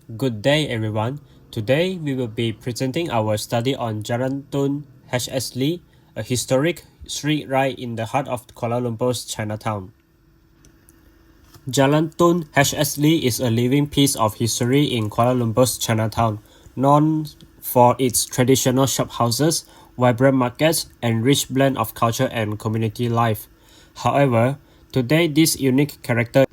Good day everyone. Today we will be presenting our study on JALAN TUN H.S. a historic street right in the heart of Kuala Lumpur's Chinatown. JALAN TUN H.S. is a living piece of history in Kuala Lumpur's Chinatown, known for its traditional shophouses, vibrant markets, and rich blend of culture and community life. However, today this unique character.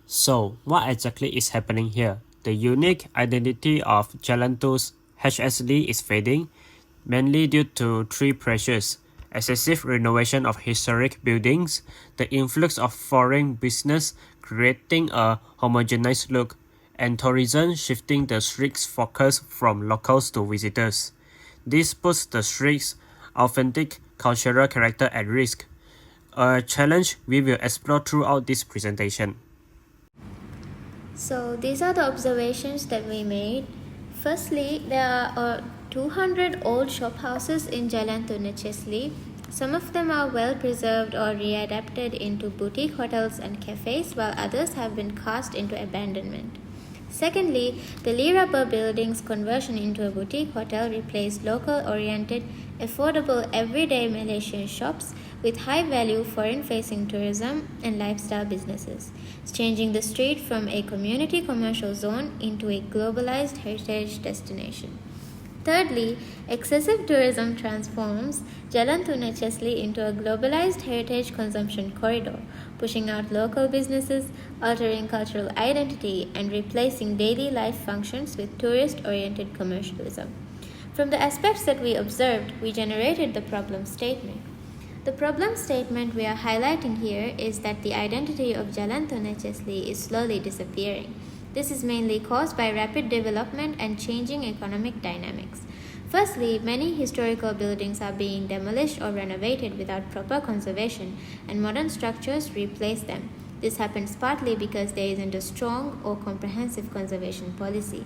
So, what exactly is happening here? The unique identity of JALAN TUN's H.S. is fading, mainly due to three pressures: excessive renovation of historic buildings, the influx of foreign business creating a homogenized look, and tourism shifting the street's focus from locals to visitors. This puts the street's authentic cultural character at risk, a challenge we will explore throughout this presentation. So these are the observations that we made. Firstly, there are 200 old shophouses in Jalan Tun H.S. Some of them are well preserved or readapted into boutique hotels and cafes, while others have been cast into abandonment. Secondly, the Lee Rubber building's conversion into a boutique hotel replaced local-oriented, affordable, everyday Malaysian shops with high-value foreign-facing tourism and lifestyle businesses, changing the street from a community commercial zone into a globalized heritage destination. Thirdly, excessive tourism transforms Jalan Tun H.S. into a globalized heritage consumption corridor, pushing out local businesses, altering cultural identity, and replacing daily life functions with tourist-oriented commercialism. From the aspects that we observed, we generated the problem statement. The problem statement we are highlighting here is that the identity of Jalan Tun H.S. is slowly disappearing. This is mainly caused by rapid development and changing economic dynamics. Firstly, many historical buildings are being demolished or renovated without proper conservation, and modern structures replace them. This happens partly because there isn't a strong or comprehensive conservation policy.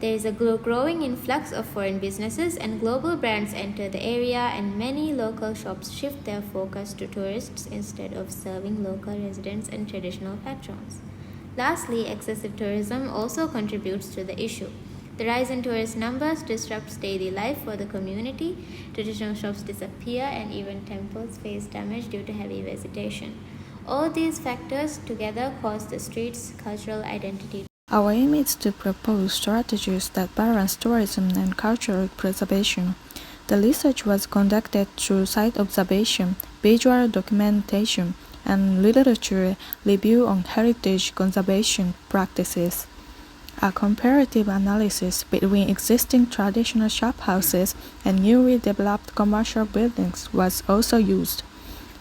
There is a growing influx of foreign businesses, and global brands enter the area, and many local shops shift their focus to tourists instead of serving local residents and traditional patrons. Lastly, excessive tourism also contributes to the issue. The rise in tourist numbers disrupts daily life for the community, traditional shops disappear, and even temples face damage due to heavy visitation. All these factors together cause the street's cultural identity. Our aim is to propose strategies that balance tourism and cultural preservation. The research was conducted through site observation, visual documentation, and literature review on heritage conservation practices. A comparative analysis between existing traditional shophouses and newly developed commercial buildings was also used.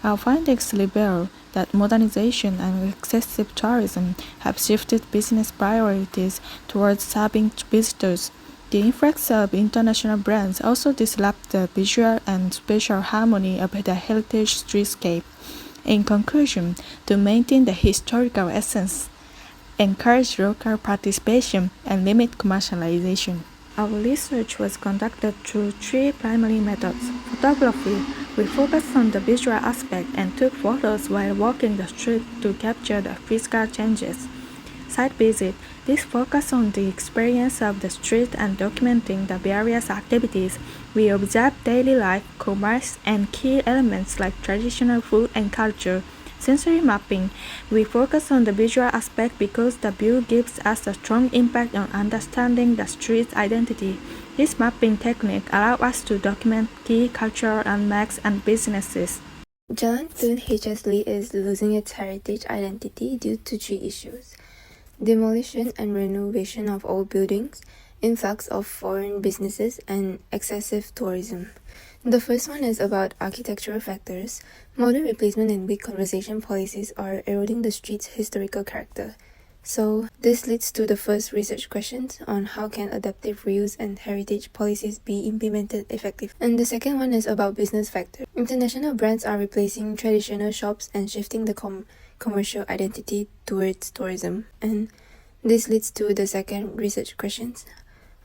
Our findings reveal that modernization and excessive tourism have shifted business priorities towards serving visitors. The influx of international brands also disrupt the visual and spatial harmony of the heritage streetscape. In conclusion, to maintain the historical essence, encourage local participation, and limit commercialization. Our research was conducted through three primary methods. Photography, we focused on the visual aspect and took photos while walking the street to capture the physical changes. Site visit, this focused on the experience of the street and documenting the various activities. We observed daily life, commerce, and key elements like traditional food and culture. Sensory mapping, we focus on the visual aspect because the view gives us a strong impact on understanding the street's identity. This mapping technique allows us to document key cultural landmarks and businesses. Jalan Tun H.S. is losing its heritage identity due to three issues: demolition and renovation of old buildings, influx of foreign businesses, and excessive tourism. The first one is about architectural factors. Modern replacement and weak conservation policies are eroding the street's historical character. So this leads to the first research questions on how can adaptive reuse and heritage policies be implemented effectively. And the second one is about business factor. International brands are replacing traditional shops and shifting the commercial identity towards tourism. And this leads to the second research questions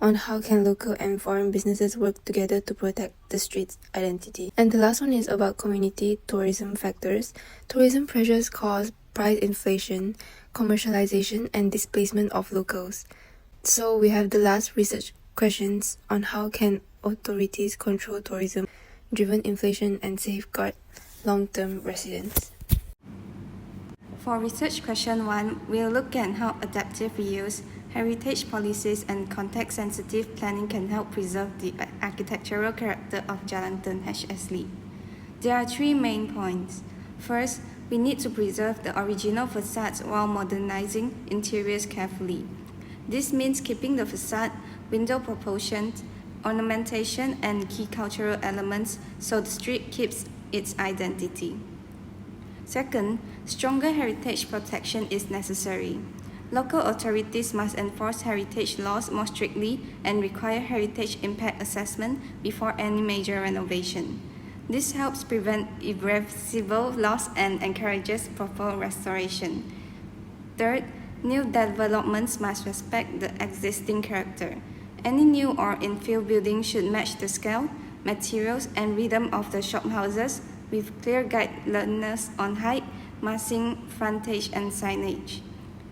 on how can local and foreign businesses work together to protect the street's identity. And the last one is about community tourism factors. Tourism pressures cause price inflation, commercialization, and displacement of locals. So we have the last research questions on how can authorities control tourism-driven inflation and safeguard long-term residents. For research question 1, we'll look at how adaptive reuse, heritage policies and context-sensitive planning can help preserve the architectural character of Jalan Tun H.S. There are 3 main points. First, we need to preserve the original facades while modernizing interiors carefully. This means keeping the facade, window proportions, ornamentation and key cultural elements so the street keeps its identity. Second, stronger heritage protection is necessary. Local authorities must enforce heritage laws more strictly and require heritage impact assessment before any major renovation. This helps prevent irreversible loss and encourages proper restoration. Third, new developments must respect the existing character. Any new or infill building should match the scale, materials, and rhythm of the shophouses with clear guidelines on height, massing, frontage, and signage.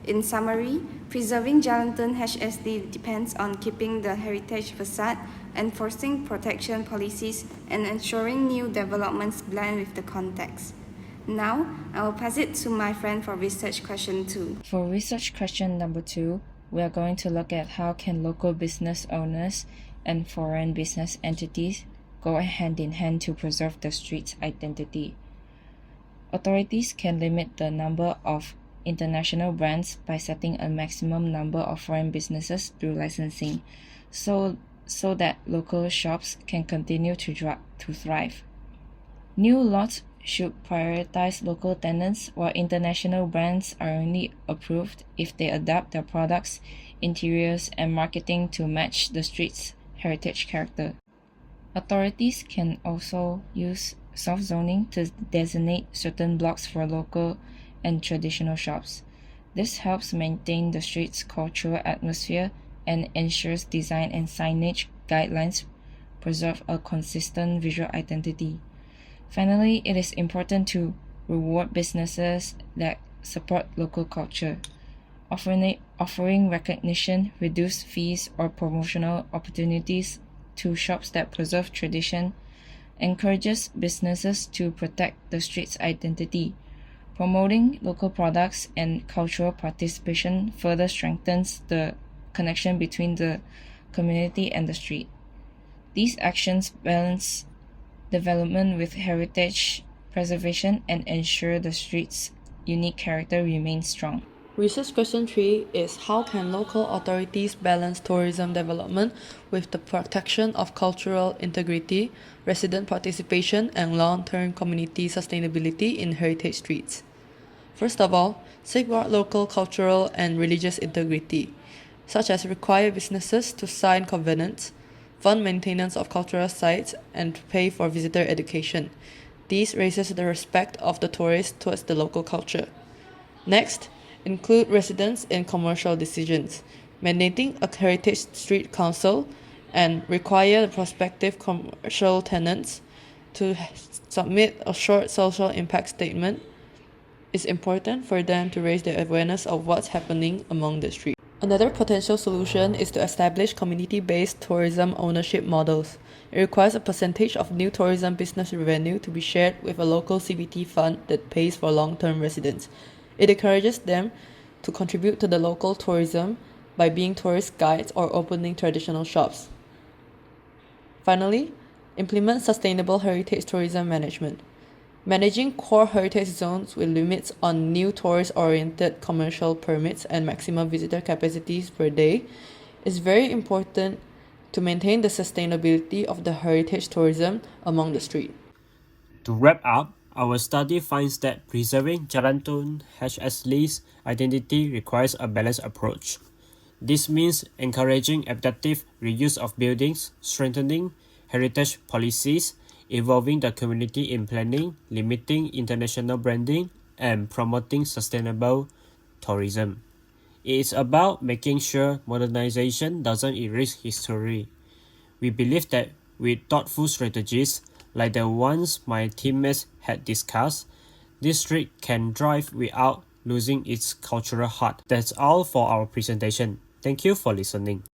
In summary, preserving Jalan Tun H.S. depends on keeping the heritage facade, enforcing protection policies, and ensuring new developments blend with the context. Now, I will pass it to my friend for research question 2. For research question number 2, we are going to look at how can local business owners and foreign business entities go hand in hand to preserve the street's identity. Authorities can limit the number of international brands by setting a maximum number of foreign businesses through licensing, so that local shops can continue to thrive. New lots should prioritize local tenants, while international brands are only approved if they adapt their products, interiors, and marketing to match the street's heritage character. Authorities can also use soft zoning to designate certain blocks for local and traditional shops. This helps maintain the street's cultural atmosphere and ensures design and signage guidelines preserve a consistent visual identity. Finally, it is important to reward businesses that support local culture. Offering recognition, reduced fees, or promotional opportunities to shops that preserve tradition encourages businesses to protect the street's identity. Promoting local products and cultural participation further strengthens the connection between the community and the street. These actions balance development with heritage preservation and ensure the street's unique character remains strong. Research question 3 is how can local authorities balance tourism development with the protection of cultural integrity, resident participation, and long-term community sustainability in heritage streets? First of all, safeguard local cultural and religious integrity, such as require businesses to sign covenants, fund maintenance of cultural sites, and pay for visitor education. This raises the respect of the tourist towards the local culture. Next, include residents in commercial decisions, mandating a heritage street council, and require the prospective commercial tenants to submit a short social impact statement. It's important for them to raise their awareness of what's happening among the street. Another potential solution is to establish community-based tourism ownership models. It requires a percentage of new tourism business revenue to be shared with a local CBT fund that pays for long-term residents. It encourages them to contribute to the local tourism by being tourist guides or opening traditional shops. Finally, implement sustainable heritage tourism management. Managing core heritage zones with limits on new tourist-oriented commercial permits and maximum visitor capacities per day is very important to maintain the sustainability of the heritage tourism among the street. To wrap up, our study finds that preserving Jalan Tun H.S. identity requires a balanced approach. This means encouraging adaptive reuse of buildings, strengthening heritage policies, involving the community in planning, limiting international branding, and promoting sustainable tourism. It is about making sure modernization doesn't erase history. We believe that with thoughtful strategies, like the ones my teammates had discussed, this street can thrive without losing its cultural heart. That's all for our presentation. Thank you for listening.